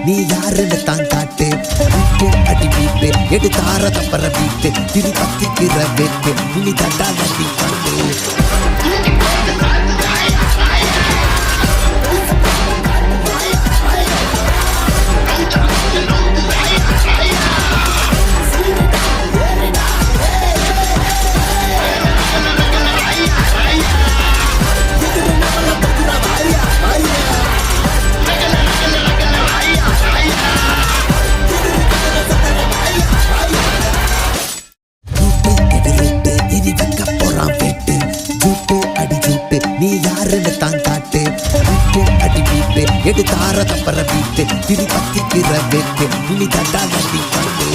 நீ யாருன்னு தான் காட்டு. வீட்டு அடி வீட்டு எடுத்தார தப்பற வீட்டு திரு பத்திக்கிற வேட்டு இனி தண்டா நடி காட்டு. நீ யாருன்னு தான் காட்டு. வீட்டு அடி வீட்டு எடுத்தார தப்பற வீட்டு திரு பத்திக்கிற வேட்டு இனி தண்டா நடி காட்டு.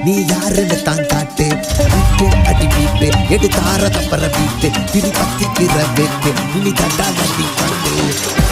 நீ யாருன்னு தான் காட்டு. வீட்டு அடி வீட்டு எடுத்தார தப்பற வீட்டு திரு பத்திக்கிற வேட்டு இனி தண்டா நடி காட்டு.